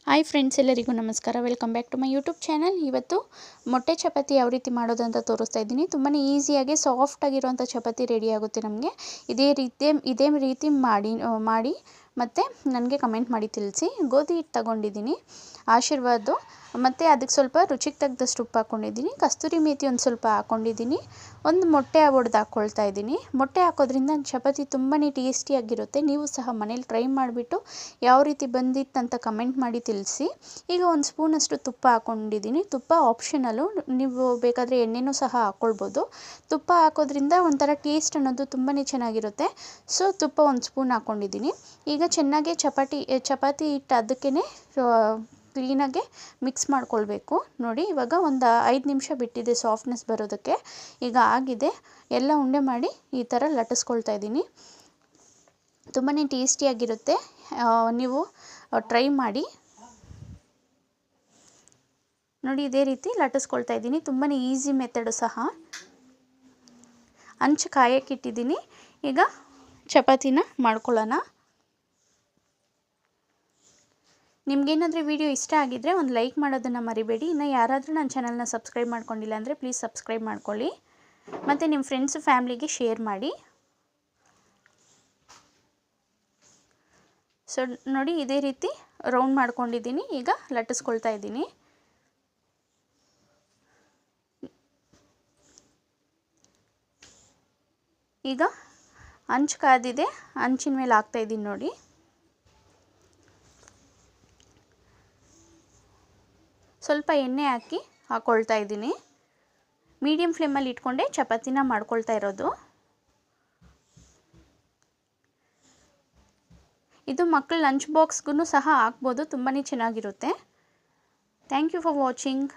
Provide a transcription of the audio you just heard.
Hi friends, ಎಲ್ಲರಿಗೂ ನಮಸ್ಕಾರ. Welcome back to my YouTube channel. ಇವತ್ತು ಮೊಟ್ಟೆ ಚಪಾತಿ ಯಾವ ರೀತಿ ಮಾಡೋದು ಅಂತ ತೋರಿಸ್ತಾ ಇದ್ದೀನಿ. ತುಂಬಾ ಈಸಿಯಾಗಿ ಸಾಫ್ಟಾಗಿರುವಂಥ ಚಪಾತಿ ರೆಡಿ ಆಗುತ್ತೆ ನಮಗೆ. ಇದೇ ರೀತಿ ಮಾಡಿ ಮತ್ತು ನನಗೆ ಕಮೆಂಟ್ ಮಾಡಿ ತಿಳಿಸಿ. ಗೋಧಿ ಹಿಟ್ಟು ತಗೊಂಡಿದ್ದೀನಿ, ಆಶೀರ್ವಾದ್, ಮತ್ತು ಅದಕ್ಕೆ ಸ್ವಲ್ಪ ರುಚಿಗೆ ತಕ್ಕದಷ್ಟು ಉಪ್ಪು ಹಾಕ್ಕೊಂಡಿದ್ದೀನಿ. ಕಸ್ತೂರಿ ಮೇಥಿ ಒಂದು ಸ್ವಲ್ಪ ಹಾಕ್ಕೊಂಡಿದ್ದೀನಿ. ಒಂದು ಮೊಟ್ಟೆ ಒಡೆದು ಹಾಕ್ಕೊಳ್ತಾ ಇದ್ದೀನಿ. ಮೊಟ್ಟೆ ಹಾಕೋದ್ರಿಂದ ಚಪಾತಿ ತುಂಬಾ ಟೇಸ್ಟಿಯಾಗಿರುತ್ತೆ. ನೀವು ಸಹ ಮನೇಲಿ ಟ್ರೈ ಮಾಡಿಬಿಟ್ಟು ಯಾವ ರೀತಿ ಬಂದಿತ್ತಂತ ಕಮೆಂಟ್ ಮಾಡಿ ತಿಳಿಸಿ. ಈಗ ಒಂದು ಸ್ಪೂನಷ್ಟು ತುಪ್ಪ ಹಾಕ್ಕೊಂಡಿದ್ದೀನಿ. ತುಪ್ಪ ಆಪ್ಷನಲ್ಲು, ನೀವು ಬೇಕಾದರೆ ಎಣ್ಣೆನೂ ಸಹ ಹಾಕ್ಕೊಳ್ಬೋದು. ತುಪ್ಪ ಹಾಕೋದ್ರಿಂದ ಒಂಥರ ಟೇಸ್ಟ್ ಅನ್ನೋದು ತುಂಬಾ ಚೆನ್ನಾಗಿರುತ್ತೆ. ಸೊ ತುಪ್ಪ ಒಂದು ಸ್ಪೂನ್ ಹಾಕ್ಕೊಂಡಿದ್ದೀನಿ. ಈಗ ಚೆನ್ನಾಗಿ ಚಪಾತಿ ಹಿಟ್ಟು ಅದಕ್ಕೇ ಕ್ಲೀನಾಗೆ ಮಿಕ್ಸ್ ಮಾಡ್ಕೊಳ್ಬೇಕು. ನೋಡಿ, ಇವಾಗ ಒಂದು 5 ನಿಮಿಷ ಬಿಟ್ಟಿದೆ ಸಾಫ್ಟ್ನೆಸ್ ಬರೋದಕ್ಕೆ. ಈಗ ಆಗಿದೆ. ಎಲ್ಲ ಉಂಡೆ ಮಾಡಿ ಈ ಥರ ಲಟ್ಟಿಸ್ಕೊಳ್ತಾ ಇದ್ದೀನಿ. ತುಂಬಾ ಟೇಸ್ಟಿಯಾಗಿರುತ್ತೆ. ನೀವು ಟ್ರೈ ಮಾಡಿ ನೋಡಿ. ಇದೇ ರೀತಿ ಲಟ್ಟಿಸ್ಕೊಳ್ತಾ ಇದ್ದೀನಿ. ತುಂಬಾ ಈಸಿ ಮೆಥಡು ಸಹ. ಹಂಚು ಕಾಯಕ್ಕೆ ಇಟ್ಟಿದ್ದೀನಿ. ಈಗ ಚಪಾತಿನ ಮಾಡ್ಕೊಳ್ಳೋಣ. ನಿಮಗೇನಾದರೂ ವಿಡಿಯೋ ಇಷ್ಟ ಆಗಿದ್ದರೆ ಒಂದು ಲೈಕ್ ಮಾಡೋದನ್ನು ಮರಿಬೇಡಿ. ಇನ್ನು ಯಾರಾದರೂ ನನ್ನ ಚಾನಲ್ನ ಸಬ್ಸ್ಕ್ರೈಬ್ ಮಾಡ್ಕೊಂಡಿಲ್ಲ ಅಂದರೆ ಪ್ಲೀಸ್ ಸಬ್ಸ್ಕ್ರೈಬ್ ಮಾಡ್ಕೊಳ್ಳಿ. ಮತ್ತು ನಿಮ್ಮ ಫ್ರೆಂಡ್ಸು ಫ್ಯಾಮ್ಲಿಗೆ ಶೇರ್ ಮಾಡಿ. ಸೊ ನೋಡಿ, ಇದೇ ರೀತಿ ರೌಂಡ್ ಮಾಡ್ಕೊಂಡಿದ್ದೀನಿ. ಈಗ ಲಟ್ಟಿಸ್ಕೊಳ್ತಾ ಇದ್ದೀನಿ. ಈಗ ಹಂಚು ಕಾದಿದೆ, ಹಂಚಿನ ಮೇಲೆ ಹಾಕ್ತಾಯಿದ್ದೀನಿ ನೋಡಿ. ಸ್ವಲ್ಪ ಎಣ್ಣೆ ಹಾಕ್ಕೊಳ್ತಾ ಇದ್ದೀನಿ. ಮೀಡಿಯಮ್ ಫ್ಲೇಮಲ್ಲಿ ಇಟ್ಕೊಂಡೆ ಚಪಾತಿನ ಮಾಡ್ಕೊಳ್ತಾ ಇರೋದು. ಇದು ಮಕ್ಕಳ ಲಂಚ್ ಬಾಕ್ಸ್ಗೂ ಸಹ ಹಾಕ್ಬೋದು. ತುಂಬಾ ಚೆನ್ನಾಗಿರುತ್ತೆ. Thank you for watching.